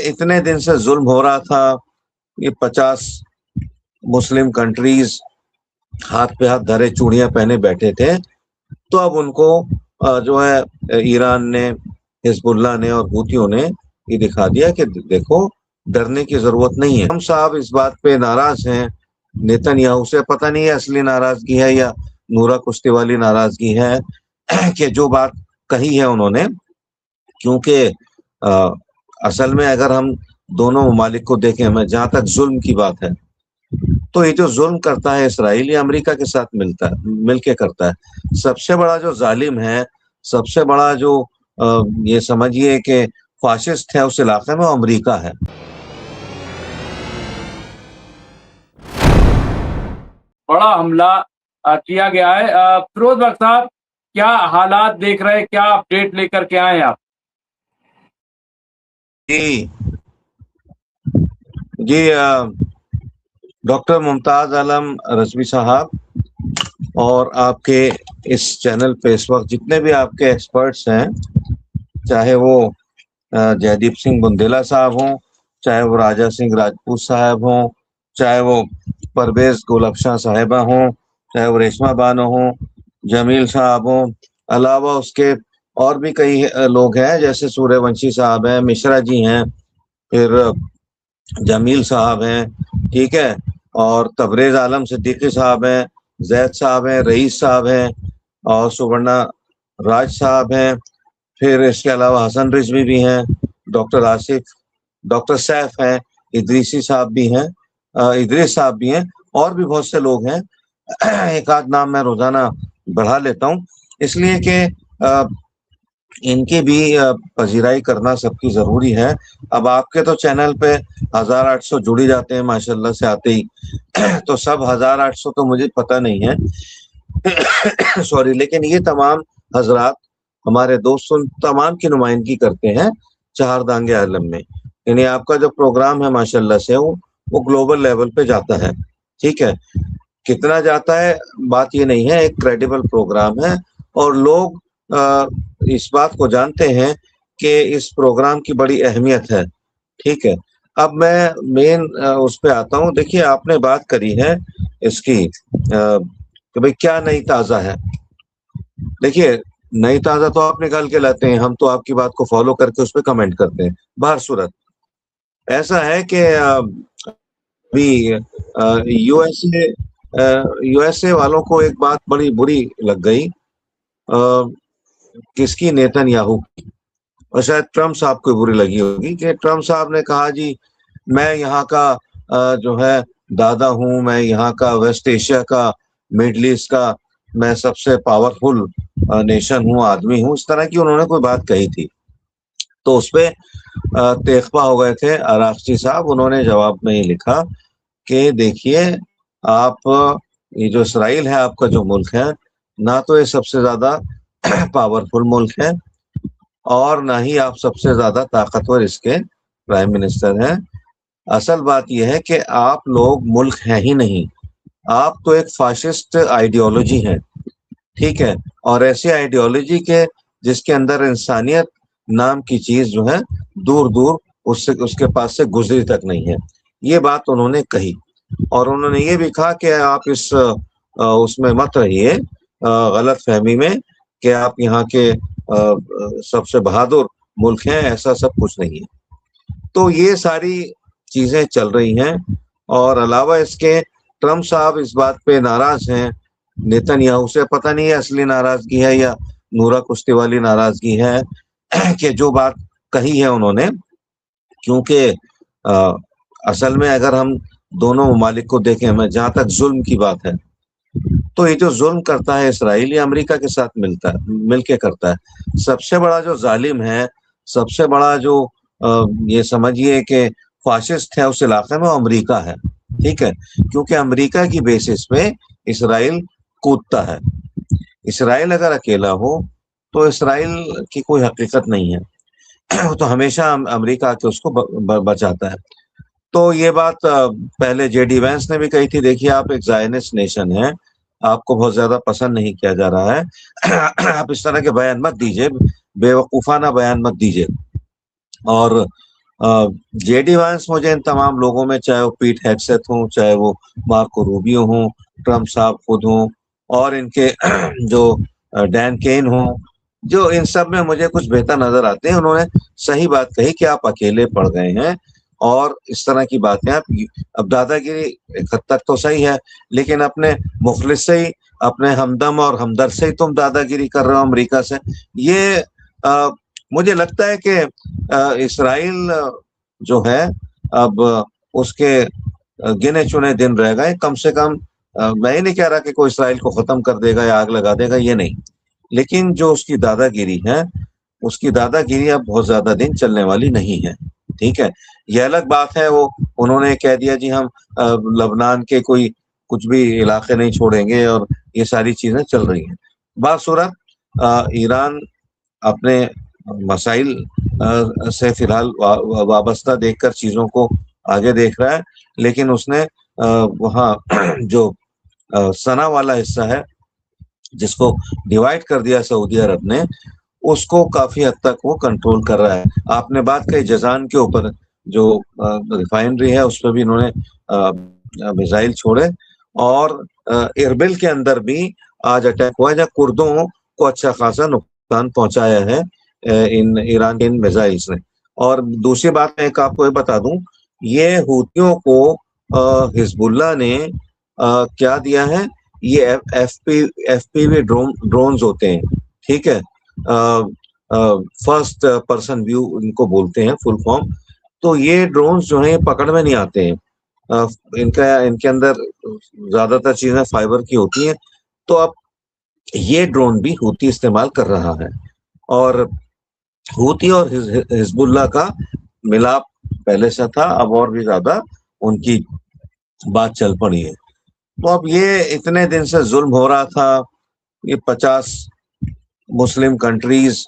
इतने दिन से जुल्म हो रहा था। ये 50 मुस्लिम कंट्रीज हाथ पे हाथ धरे चूड़ियां पहने बैठे थे, तो अब उनको जो है ईरान ने, हिजबुल्लाह ने और हूतियों ने ये दिखा दिया कि देखो, डरने की जरूरत नहीं है। हम साहब इस बात पे नाराज हैं नेतन्याहू से। पता नहीं है असली नाराजगी है या नूरा कुश्ती वाली नाराजगी है कि जो बात कही है उन्होंने। क्योंकि अ, असल में अगर हम दोनों ममालिक को देखें, मैं जहां तक जुल्म की बात है, तो ये जो जुल्म करता है इसराइल, ये अमेरिका के साथ मिलके करता है। सबसे बड़ा जो जालिम है, सबसे बड़ा जो ये समझिए कि फाशिस्ट है उस इलाके में, वो अमेरिका है। बड़ा हमला किया गया है। फिरोज बख्श साहब, क्या हालात देख रहे हैं, क्या अपडेट लेकर के आए आप? जी जी, डॉक्टर मुमताज आलम रजवी साहब और आपके इस चैनल पे इस वक्त जितने भी आपके एक्सपर्ट्स हैं, चाहे वो जयदीप सिंह बुंदेला साहब हों, चाहे वो राजा सिंह राजपूत साहब हों, चाहे वो परवेज गोलबशाह साहिबा हों, चाहे वो रेशमा बानो हों, जमील साहब हों, अलावा उसके और भी कई लोग हैं, जैसे सूर्यवंशी साहब हैं, मिश्रा जी हैं, फिर जमील साहब हैं, ठीक है, और तबरेज आलम सिद्दीकी साहब हैं, जैद साहब हैं, रईस साहब हैं, और सुवर्णा राज साहब हैं। फिर इसके अलावा हसन रिजवी भी हैं, डॉक्टर आसिफ, डॉक्टर सैफ हैं, इदरीसी साहब भी हैं, इदरीस साहब भी हैं, और भी बहुत से लोग हैं। एक आध नाम मैं रोजाना बढ़ा लेता हूँ, इसलिए कि इनकी भी पजीराई करना सबकी जरूरी है। अब आपके तो चैनल पे 1800 जुड़ी जाते हैं माशाल्लाह से आते ही तो सब 1800 तो मुझे पता नहीं है सॉरी, लेकिन ये तमाम हजरात हमारे दोस्त उन तमाम की नुमाइंदगी करते हैं चार दांगे आलम में। यानी आपका जो प्रोग्राम है माशाल्लाह से वो ग्लोबल लेवल पे जाता है, ठीक है। कितना जाता है बात ये नहीं है, एक क्रेडिबल प्रोग्राम है और लोग इस बात को जानते हैं कि इस प्रोग्राम की बड़ी अहमियत है, ठीक है। अब मैं मेन उस पे आता हूँ। देखिए, आपने बात करी है इसकी कि भाई क्या नई ताज़ा है। देखिए, नई ताज़ा तो आप निकाल के लाते हैं, हम तो आपकी बात को फॉलो करके उस पर कमेंट करते हैं। बाहर सूरत ऐसा है कि अभी यूएसए यूएसए वालों को एक बात बड़ी बुरी लग गई, किसकी, नेतन्याहू की, और शायद ट्रम्प साहब को बुरी लगी होगी कि ट्रम्प साहब ने कहा जी, मैं यहाँ का जो है दादा हूँ, मैं यहाँ का वेस्ट एशिया का, मिडल ईस्ट का मैं सबसे पावरफुल नेशन हूँ, आदमी हूँ, इस तरह की उन्होंने कोई बात कही थी। तो उस पे तेखपा हो गए थे आरागची साहब। उन्होंने जवाब में ये लिखा कि देखिए, आप ये जो इसराइल है आपका जो मुल्क है, ना तो ये सबसे ज्यादा पावरफुल मुल्क है और ना ही आप सबसे ज्यादा ताकतवर इसके प्राइम मिनिस्टर हैं। असल बात यह है कि आप लोग मुल्क हैं ही नहीं, आप तो एक फाशिस्ट आइडियोलॉजी है, ठीक है। और ऐसी आइडियोलॉजी के जिसके अंदर इंसानियत नाम की चीज जो है दूर दूर उससे उसके पास से गुजरी तक नहीं है। ये बात उन्होंने कही और उन्होंने ये भी कहा कि आप इस उसमें मत रहिए, गलत फहमी में, कि आप यहाँ के सबसे बहादुर मुल्क हैं, ऐसा सब कुछ नहीं है। तो ये सारी चीजें चल रही हैं और अलावा इसके ट्रम्प साहब इस बात पे नाराज हैं नेतन्याहू से। पता नहीं है असली नाराजगी है या नूरा कुश्ती वाली नाराजगी है कि जो बात कही है उन्होंने। क्योंकि असल में अगर हम दोनों ममालिक को देखें, मैं जहां तक जुल्म की बात है, तो ये जो जुल्म करता है इसराइल, ये अमेरिका के साथ मिलके करता है। सबसे बड़ा जो जालिम है, सबसे बड़ा जो ये समझिए कि फाशिस्ट है उस इलाके में, वो अमेरिका है, ठीक है। क्योंकि अमेरिका की बेसिस पे इसराइल कूदता है। इसराइल अगर अकेला हो तो इसराइल की कोई हकीकत नहीं है तो हमेशा अमेरिका के उसको बचाता है। तो ये बात पहले जेडी वैंस ने भी कही थी। देखिए, आप एक जायनिस्ट नेशन है, आपको बहुत ज्यादा पसंद नहीं किया जा रहा है आप इस तरह के बयान मत दीजिए, बेवकूफाना बयान मत दीजिए। और जेडी वांस मुझे इन तमाम लोगों में, चाहे वो पीट हेग्सेथ हों, चाहे वो मार्को रूबियो हों, ट्रम्प साहब खुद हों, और इनके जो डैन केन हों, जो इन सब में मुझे कुछ बेहतर नजर आते हैं। उन्होंने सही बात कही कि आप अकेले पड़ गए हैं, और इस तरह की बातें आप, अब दादागिरी एक हद तक तो सही है, लेकिन अपने मुखलिस से ही, अपने हमदम और हमदर्द से ही तुम दादागिरी कर रहे हो अमेरिका से। ये मुझे लगता है कि इसराइल जो है, अब उसके गिने चुने दिन रह गए। कम से कम मैं ये नहीं कह रहा कि कोई इसराइल को खत्म कर देगा या आग लगा देगा, ये नहीं, लेकिन जो उसकी दादागिरी है, उसकी दादागिरी अब बहुत ज्यादा दिन चलने वाली नहीं है। ठीक है, यह अलग बात है, वो उन्होंने कह दिया जी हम लबनान के कोई कुछ भी इलाके नहीं छोड़ेंगे, और ये सारी चीजें चल रही हैं। बासूरत ईरान अपने मसाइल से फिलहाल वाबस्ता देखकर चीजों को आगे देख रहा है, लेकिन उसने वहाँ जो सना वाला हिस्सा है, जिसको डिवाइड कर दिया सऊदी अरब ने, उसको काफी हद तक वो कंट्रोल कर रहा है। आपने बात कही जजान के ऊपर, जो रिफाइनरी है, उस पर भी इन्होंने मिसाइल छोड़े, और इरबिल के अंदर भी आज अटैक हुआ, जहाँ कुर्दों को अच्छा खासा नुकसान पहुंचाया है इन ईरान के इन मिसाइल्स ने। और दूसरी बात मैं एक आपको ये बता दूं, ये हूतियों को हिजबुल्लाह ने क्या दिया है, ये एफपीवी ड्रोन्स होते हैं। ठीक है, फर्स्ट पर्सन व्यू इनको बोलते हैं फुल फॉर्म। तो ये ड्रोन्स जो हैं पकड़ में नहीं आते हैं, इनके अंदर ज्यादातर चीजें फाइबर की होती हैं। तो अब ये ड्रोन भी हूती इस्तेमाल कर रहा है, और हूती और हिजबुल्लाह का मिलाप पहले से था, अब और भी ज्यादा उनकी बात चल पड़ी है। तो अब ये इतने दिन से जुल्म हो रहा था, ये 50 मुस्लिम कंट्रीज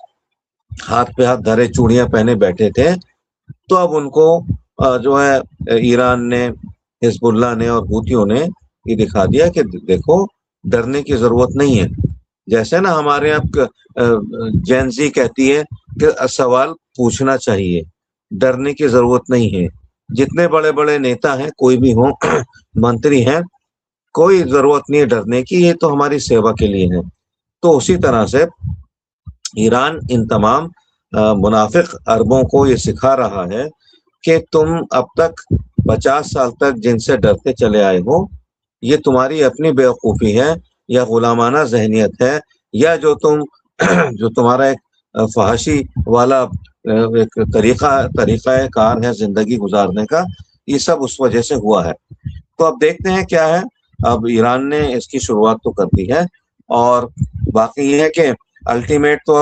हाथ पे हाथ धरे चूड़ियां पहने बैठे थे, तो अब उनको जो है ईरान ने, हिजबुल्लाह ने और हूतियों ने ये दिखा दिया कि देखो, डरने की जरूरत नहीं है। जैसे ना हमारे यहाँ जेंजी कहती है कि सवाल पूछना चाहिए, डरने की जरूरत नहीं है। जितने बड़े बड़े नेता हैं, कोई भी हो, मंत्री हैं, कोई जरूरत नहीं है डरने की, ये तो हमारी सेवा के लिए है। तो उसी तरह से ईरान इन तमाम मुनाफिक अरबों को ये सिखा रहा है कि तुम अब तक 50 साल तक जिनसे डरते चले आए हो, ये तुम्हारी अपनी बेवकूफ़ी है, या गुलामाना जहनियत है, या जो तुम्हारा एक फहाशी वाला एक तरीका कार है जिंदगी गुजारने का, ये सब उस वजह से हुआ है। तो अब देखते हैं क्या है। अब ईरान ने इसकी शुरुआत तो कर दी है, और बाकी ये है कि अल्टीमेट तो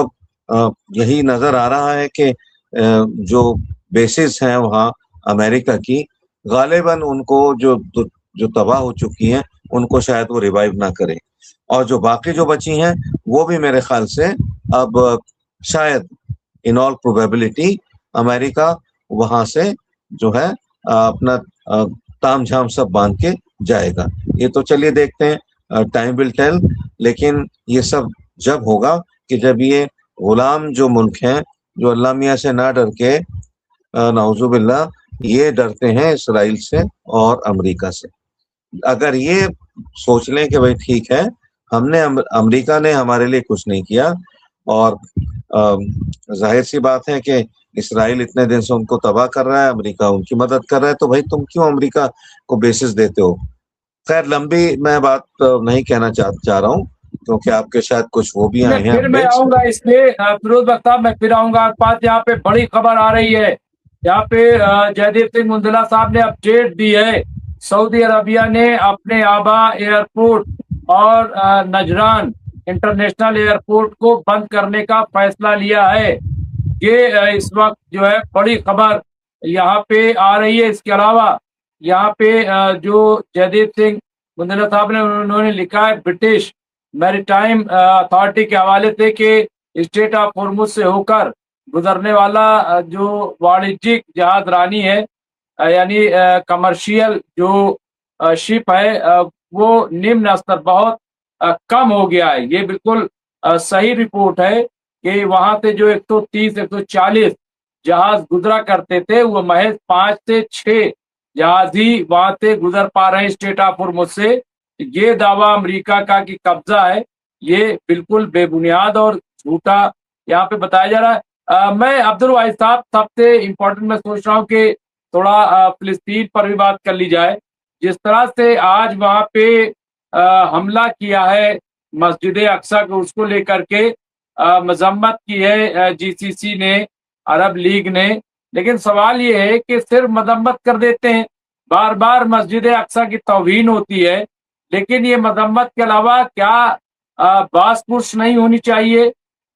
अब यही नजर आ रहा है कि जो बेसिस हैं वहाँ अमेरिका की, गालिबन उनको जो तबाह हो चुकी हैं, उनको शायद वो रिवाइव ना करें, और जो बाकी जो बची हैं, वो भी मेरे ख्याल से अब शायद इन ऑल प्रोबेबिलिटी अमेरिका वहां से जो है अपना ताम झाम सब बांध के जाएगा। ये तो चलिए देखते हैं, टाइम विल टेल। लेकिन ये सब जब होगा कि जब ये गुलाम जो मुल्क हैं, जो अल्लाह मियाँ से ना डर के नाउजुबिल्ला ये डरते हैं इसराइल से और अमेरिका से। अगर ये सोच लें कि भाई ठीक है, हमने अमेरिका ने हमारे लिए कुछ नहीं किया, और जाहिर सी बात है कि इसराइल इतने दिन से उनको तबाह कर रहा है, अमेरिका उनकी मदद कर रहा है, तो भाई तुम क्यों अमेरिका को बेसिस देते हो। खैर, लंबी मैं बात नहीं कहना चाह रहा हूँ, क्योंकि आपके शायद कुछ वो भी आए हैं फिर मैं अपडेट्स। आऊंगा इस पे फिरोज बख्त साहब, मैं फिर आऊंगा आपके पास। यहाँ पे बड़ी खबर आ रही है, यहाँ पे जयदीप सिंह मुंदला साहब ने अपडेट दी है। सऊदी अरबिया ने अपने आबा एयरपोर्ट और नजरान इंटरनेशनल एयरपोर्ट को बंद करने का फैसला लिया है। ये इस वक्त जो है बड़ी खबर यहाँ पे आ रही है। इसके अलावा यहाँ पे जो जयदीप सिंह मुंदला साहब ने उन्होंने लिखा है ब्रिटिश मैरीटाइम अथॉरिटी के हवाले से कि स्टेट ऑफ हॉर्मुज से होकर गुजरने वाला जो वाणिज्यिक जहाज रानी है, यानी कमर्शियल जो शिप है, वो निम्न स्तर बहुत कम हो गया है। ये बिल्कुल सही रिपोर्ट है कि वहां से जो 130 140 जहाज गुजरा करते थे, वो महज 5 से 6 जहाज ही वहां से गुजर पा रहे हैं स्टेट ऑफ हॉर्मुज से। ये दावा अमेरिका का कि कब्जा है, ये बिल्कुल बेबुनियाद और झूठा यहाँ पे बताया जा रहा है। मैं अब्दुल वाहिद साहब, सबसे इम्पोर्टेंट मैं सोच रहा हूँ कि थोड़ा फिलिस्तीन पर भी बात कर ली जाए। जिस तरह से आज वहां पे हमला किया है मस्जिद अक्सा को, उसको लेकर के मजम्मत की है जीसीसी ने, अरब लीग ने। लेकिन सवाल ये है कि सिर्फ मजम्मत कर देते हैं, बार बार मस्जिद अक्सा की तौहीन होती है, लेकिन ये मजम्मत के अलावा क्या बास पुरुष नहीं होनी चाहिए?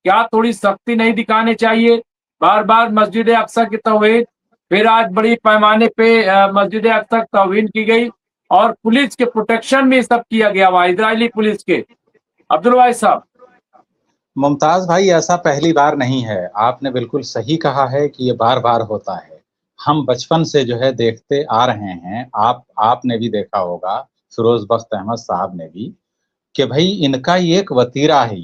क्या थोड़ी सख्ती नहीं दिखानी चाहिए? बार बार मस्जिद अक्सा की तौहीन, फिर आज बड़ी पैमाने पे मस्जिद अक्सा की तौहीन की गई और पुलिस के प्रोटेक्शन में सब किया गया वहां, इजरायली पुलिस के। अब्दुल वाहिद साहब। मुमताज भाई, ऐसा पहली बार नहीं है। आपने बिल्कुल सही कहा है कि ये बार बार होता है। हम बचपन से जो है देखते आ रहे हैं, आपने भी देखा होगा, फिरोज बख्त अहमद साहब ने भी, कि भाई इनका ये एक वतीरा है,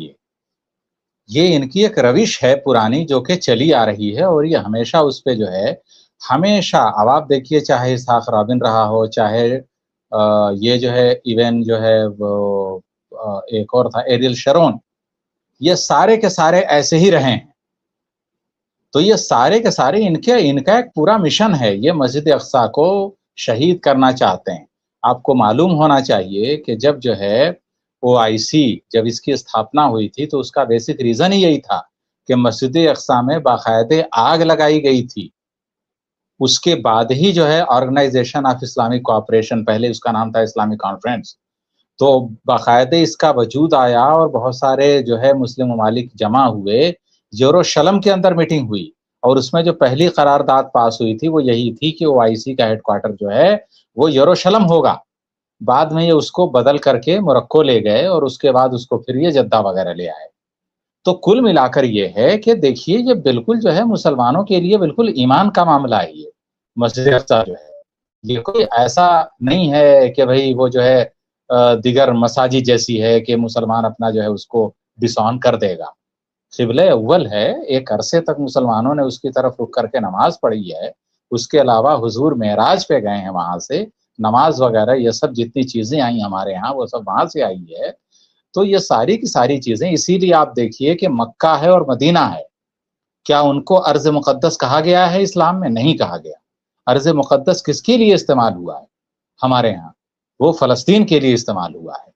ये इनकी एक रविश है पुरानी जो कि चली आ रही है, और ये हमेशा उस पे जो है, हमेशा। अब आप देखिए, चाहे इसहाक राबिन रहा हो, चाहे ये जो है इवन जो है वो एक और था एरियल शरोन, ये सारे के सारे ऐसे ही रहे हैं। तो ये सारे के सारे इनका एक पूरा मिशन है, ये मस्जिद अक्सा को शहीद करना चाहते हैं। आपको मालूम होना चाहिए कि जब जो है ओआईसी, जब इसकी स्थापना हुई थी, तो उसका बेसिक रीजन ही यही था कि मस्जिद अक्सा में बाकायदे आग लगाई गई थी। उसके बाद ही जो है ऑर्गेनाइजेशन ऑफ इस्लामिक कोऑपरेशन, पहले उसका नाम था इस्लामिक कॉन्फ्रेंस, तो बाकायदे इसका वजूद आया और बहुत सारे जो है मुस्लिम ममालिक जमा हुए। यरूशलेम के अंदर मीटिंग हुई और उसमें जो पहली करारदाद पास हुई थी वो यही थी कि ओआईसी का हेडक्वार्टर जो है वो यरूशलेम होगा। बाद में ये उसको बदल करके मोरक्को ले गए और उसके बाद उसको फिर ये जद्दा वगैरह ले आए। तो कुल मिलाकर ये है कि देखिए, ये बिल्कुल जो है मुसलमानों के लिए बिल्कुल ईमान का मामला है। ये मस्जिद अक्सा जो है, ये कोई ऐसा नहीं है कि भाई वो जो है दिगर मसाजिद जैसी है कि मुसलमान अपना जो है उसको डिसऑन कर देगा। क़िबले अव्वल है, एक अरसे तक मुसलमानों ने उसकी तरफ रुक करके नमाज पढ़ी है। उसके अलावा हुजूर मेराज पे गए हैं, वहां से नमाज वगैरह ये सब जितनी चीजें आई हमारे यहाँ वो सब वहां से आई है। तो ये सारी की सारी चीजें, इसीलिए आप देखिए कि मक्का है और मदीना है, क्या उनको अर्ज मुकद्दस कहा गया है? इस्लाम में नहीं कहा गया। अर्ज मुकद्दस किसके लिए इस्तेमाल हुआ है हमारे यहाँ? वो फलस्तीन के लिए इस्तेमाल हुआ है।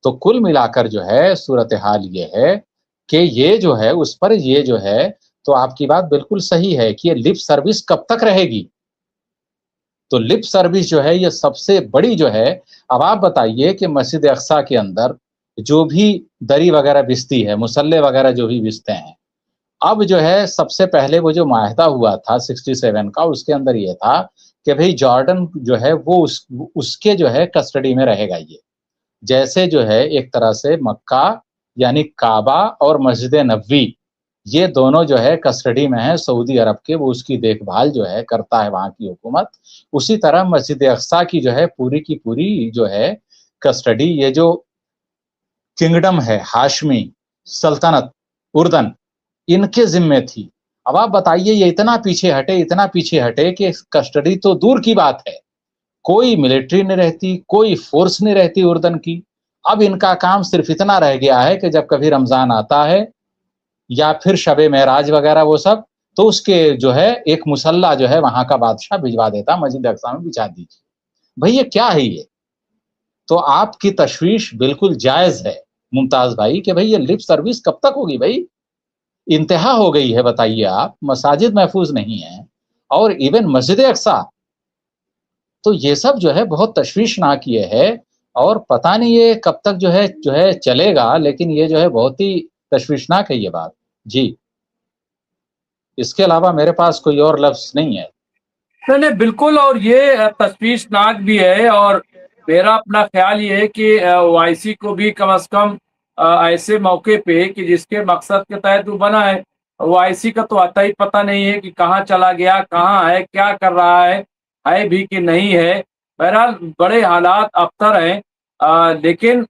तो कुल मिलाकर जो है सूरत हाल ये है कि ये जो है उस पर ये जो है, तो आपकी बात बिल्कुल सही है कि ये लिप सर्विस कब तक रहेगी? तो लिप सर्विस जो है ये सबसे बड़ी जो है। अब आप बताइए कि मस्जिद अक्सा के अंदर जो भी दरी वगैरह बिछती है, मुसल्ले वगैरह जो भी बिछते हैं, अब जो है सबसे पहले वो जो माहिदा हुआ था 67 का, उसके अंदर ये था कि भाई जॉर्डन जो है वो उसके जो है कस्टडी में रहेगा। ये जैसे जो है एक तरह से मक्का यानी काबा और मस्जिद नबवी, ये दोनों जो है कस्टडी में है सऊदी अरब के, वो उसकी देखभाल जो है करता है वहाँ की हुकूमत। उसी तरह मस्जिद अक्सा की जो है पूरी की पूरी जो है कस्टडी, ये जो किंगडम है हाशमी सल्तनत उर्दन, इनके जिम्मे थी। अब आप बताइए, ये इतना पीछे हटे, इतना पीछे हटे कि कस्टडी तो दूर की बात है, कोई मिलिट्री नहीं रहती, कोई फोर्स नहीं रहती उर्दन की। अब इनका काम सिर्फ इतना रह गया है कि जब कभी रमजान आता है या फिर शबे महराज वगैरह वो सब, तो उसके जो है एक मुसल्ला जो है वहां का बादशाह भिजवा देता, मस्जिद अक्सा में बिछा दीजिए। भाई ये क्या है ये? तो आपकी तशवीश बिल्कुल जायज है मुमताज भाई कि भाई ये लिप सर्विस कब तक होगी? भाई इंतहा हो गई है। बताइए आप, मसाजिद महफूज नहीं है और इवन मस्जिद अक्सा, तो ये सब जो है बहुत तशवीशनाक ये है। और पता नहीं ये कब तक जो है चलेगा, लेकिन ये जो है बहुत ही तशवीशनाक है ये बात जी। इसके अलावा मेरे पास कोई और लफ्ज नहीं है। नहीं नहीं, बिल्कुल। और ये तशवीशनाक भी है, और मेरा अपना ख्याल ये है कि ओआईसी को भी कम से कम ऐसे मौके पे कि जिसके मकसद के तहत वो बना है, ओआईसी का तो आता ही पता नहीं है कि कहाँ चला गया, कहाँ है, क्या कर रहा है भी कि नहीं है। बहरहाल बड़े हालात अबतर हैं। लेकिन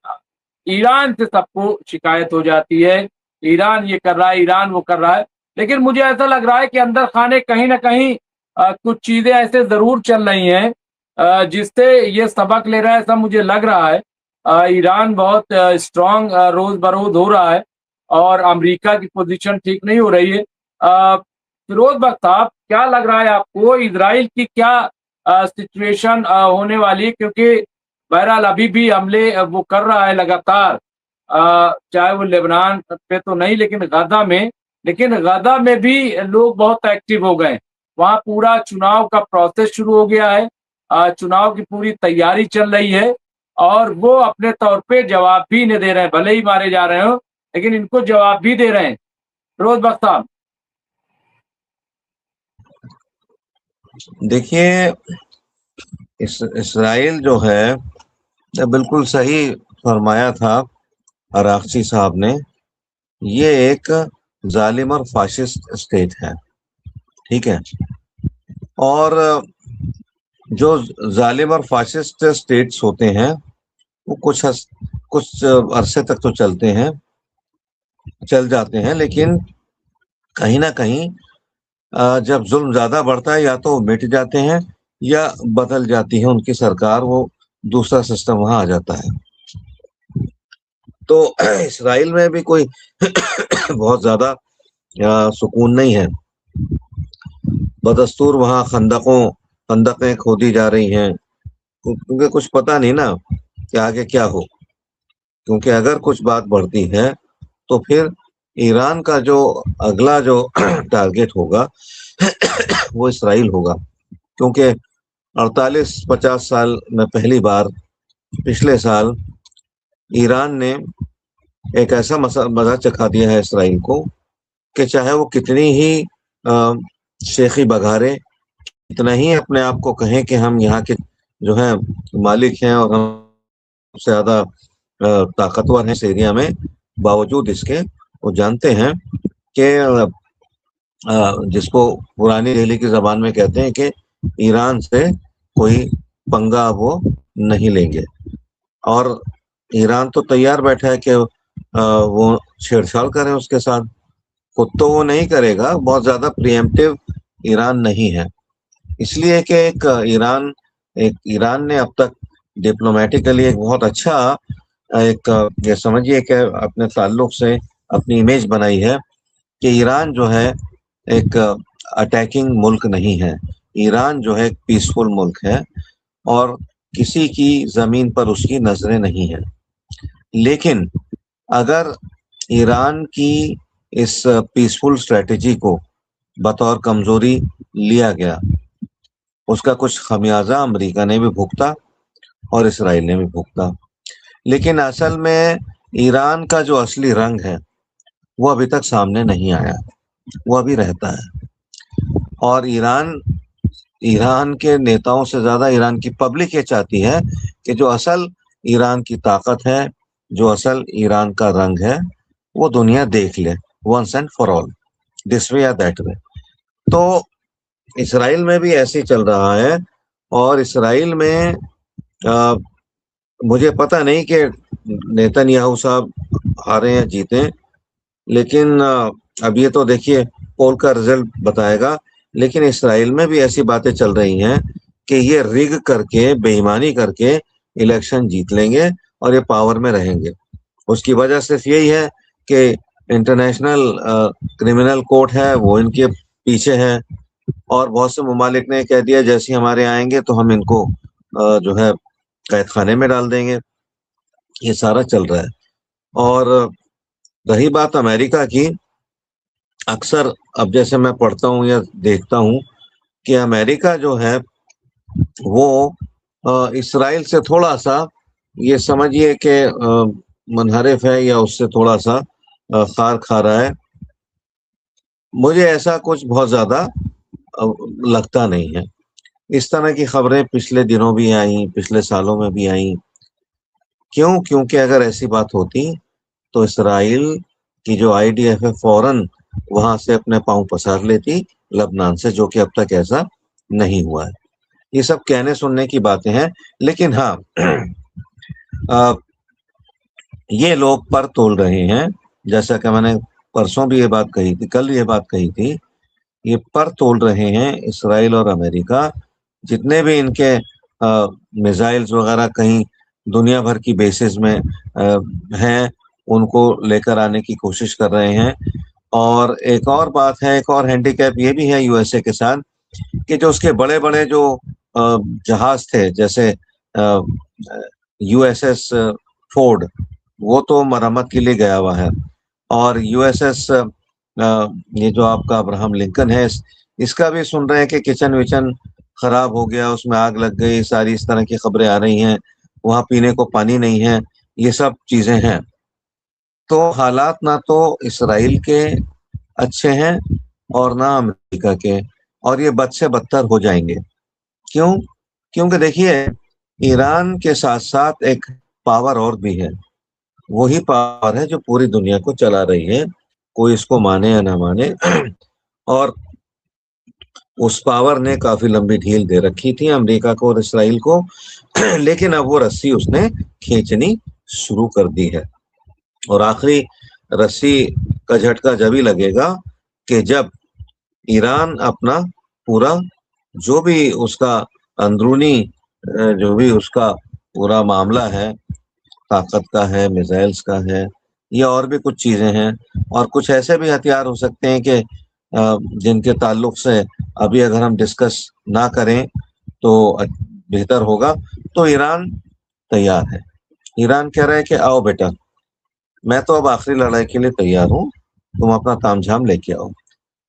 ईरान से सबको शिकायत हो जाती है, ईरान ये कर रहा है, ईरान वो कर रहा है। लेकिन मुझे ऐसा लग रहा है कि अंदर खाने कहीं ना कहीं कुछ चीजें ऐसे जरूर चल रही हैं जिससे ये सबक ले रहा है, ऐसा मुझे लग रहा है। ईरान बहुत स्ट्रांग रोज बरोज हो रहा है और अमेरिका की पोजीशन ठीक नहीं हो रही है। फिरोज बख्श साहब, क्या लग रहा है आपको इजराइल की क्या सिचुएशन होने वाली है? क्योंकि बहरहाल अभी भी हमले वो कर रहा है लगातार, चाहे वो लेबनान पे तो नहीं लेकिन गाजा में। लेकिन गाजा में भी लोग बहुत एक्टिव हो गए, वहां पूरा चुनाव का प्रोसेस शुरू हो गया है, चुनाव की पूरी तैयारी चल रही है और वो अपने तौर पे जवाब भी इन्हें दे रहे हैं, भले ही मारे जा रहे हो लेकिन इनको जवाब भी दे रहे हैं। फिरोज बख्श साहब, देखिए, इसराइल जो है, बिल्कुल सही फरमाया था अरागची साहब ने, ये एक जालिम और फाशिस्ट स्टेट है, ठीक है। और जो जालिम और फाशिस्ट स्टेट्स होते हैं वो कुछ अरसे तक तो चल जाते हैं, लेकिन कहीं ना कहीं जब जुल्म ज्यादा बढ़ता है या तो मिट जाते हैं या बदल जाती है उनकी सरकार, वो दूसरा सिस्टम वहां आ जाता है। तो इसराइल में भी कोई बहुत ज्यादा सुकून नहीं है। बदस्तूर वहां खंदकें खोदी जा रही हैं, क्योंकि कुछ पता नहीं ना कि आगे क्या हो। क्योंकि अगर कुछ बात बढ़ती है तो फिर ईरान का जो अगला जो टारगेट होगा वो इसराइल होगा। क्योंकि 48-50 साल में पहली बार पिछले साल ईरान ने एक ऐसा मजा चखा दिया है इसराइल को कि चाहे वो कितनी ही शेखी बघारे, इतना ही अपने आप को कहें कि हम यहाँ के जो है मालिक हैं और हम सबसे ज्यादा ताकतवर हैं इस एरिया में, बावजूद इसके वो जानते हैं कि जिसको पुरानी दिल्ली की जबान में कहते हैं कि ईरान से कोई पंगा वो नहीं लेंगे। और ईरान तो तैयार बैठा है कि वो छेड़छाड़ करें उसके साथ। खुद तो वो नहीं करेगा, बहुत ज्यादा प्रिएम्प्टिव ईरान नहीं है, इसलिए कि एक ईरान ने अब तक डिप्लोमेटिकली एक बहुत अच्छा एक ये समझिए कि अपने ताल्लुक से अपनी इमेज बनाई है कि ईरान जो है एक अटैकिंग मुल्क नहीं है। ईरान जो है एक पीसफुल मुल्क है और किसी की जमीन पर उसकी नजरें नहीं है। लेकिन अगर ईरान की इस पीसफुल स्ट्रेटेजी को बतौर कमजोरी लिया गया, उसका कुछ खमियाजा अमेरिका ने भी भुगता और इसराइल ने भी भुगता। लेकिन असल में ईरान का जो असली रंग है वो अभी तक सामने नहीं आया, वो अभी रहता है। और ईरान के नेताओं से ज्यादा ईरान की पब्लिक ये चाहती है कि जो असल ईरान की ताकत है, जो असल ईरान का रंग है, वो दुनिया देख ले once and for all, this way या दैट वे। तो इसराइल में भी ऐसे ही चल रहा है। और इसराइल में मुझे पता नहीं कि नेतन्याहू साहब हारे या जीते, लेकिन अब ये तो देखिए पोल का रिजल्ट बताएगा। लेकिन इसराइल में भी ऐसी बातें चल रही हैं कि ये रिग करके, बेईमानी करके इलेक्शन जीत लेंगे और ये पावर में रहेंगे। उसकी वजह सिर्फ यही है कि इंटरनेशनल क्रिमिनल कोर्ट है वो इनके पीछे है और बहुत से ममालिक ने कह दिया जैसे हमारे आएंगे तो हम इनको जो है कैद खाने में डाल देंगे। ये सारा चल रहा है। और रही बात अमेरिका की, अक्सर अब जैसे मैं पढ़ता हूँ या देखता हूँ कि अमेरिका जो है वो इसराइल से थोड़ा सा ये समझिए कि मुनहरिफ है या उससे थोड़ा सा खार खा रहा है। मुझे ऐसा कुछ बहुत ज्यादा लगता नहीं है। इस तरह की खबरें पिछले दिनों भी आई, पिछले सालों में भी आई। क्यों? क्योंकि अगर ऐसी बात होती तो इसराइल की जो आईडीएफ है फौरन वहां से अपने पांव पसार लेती लबनान से, जो कि अब तक ऐसा नहीं हुआ है। ये सब कहने सुनने की बातें हैं, लेकिन हाँ ये लोग पर तोल रहे हैं। जैसा कि मैंने परसों भी ये बात कही थी, कल ये बात कही थी, ये पर तोल रहे हैं इसराइल और अमेरिका। जितने भी इनके मिसाइल्स वगैरह कहीं दुनिया भर की बेसिस में हैं, उनको लेकर आने की कोशिश कर रहे हैं। और एक और बात है, एक और हैंडीकैप ये भी है यूएसए के साथ कि जो उसके बड़े बड़े जो जहाज थे, जैसे यूएसएस फोर्ड, वो तो मरम्मत के लिए गया हुआ है। और यूएसएस ये जो आपका अब्राहम लिंकन है, इसका भी सुन रहे हैं कि किचन विचन खराब हो गया, उसमें आग लग गई, सारी इस तरह की खबरें आ रही हैं, वहां पीने को पानी नहीं है, ये सब चीजें हैं। तो हालात ना तो इसराइल के अच्छे हैं और ना अमेरिका के, और ये बद से बदतर हो जाएंगे। क्यों? क्योंकि देखिए, ईरान के साथ साथ एक पावर और भी है, वही पावर है जो पूरी दुनिया को चला रही है, कोई इसको माने या ना माने। और उस पावर ने काफी लंबी ढील दे रखी थी अमेरिका को और इसराइल को, लेकिन अब वो रस्सी उसने खींचनी शुरू कर दी है। और आखिरी रस्सी का झटका जब ही लगेगा कि जब ईरान अपना पूरा जो भी उसका अंदरूनी जो भी उसका पूरा मामला है, ताकत का है, मिसाइल्स का है, या और भी कुछ चीजें हैं, और कुछ ऐसे भी हथियार हो सकते हैं कि जिनके ताल्लुक से अभी अगर हम डिस्कस ना करें तो बेहतर होगा। तो ईरान तैयार है, ईरान कह रहा है कि आओ बेटा, मैं तो अब आखिरी लड़ाई के लिए तैयार हूँ, तुम अपना तामझाम लेके आओ।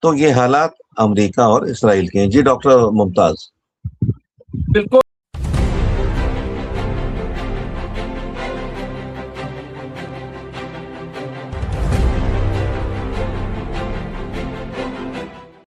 तो ये हालात अमेरिका और इसराइल के हैं। जी डॉक्टर मुमताज। बिल्कुल।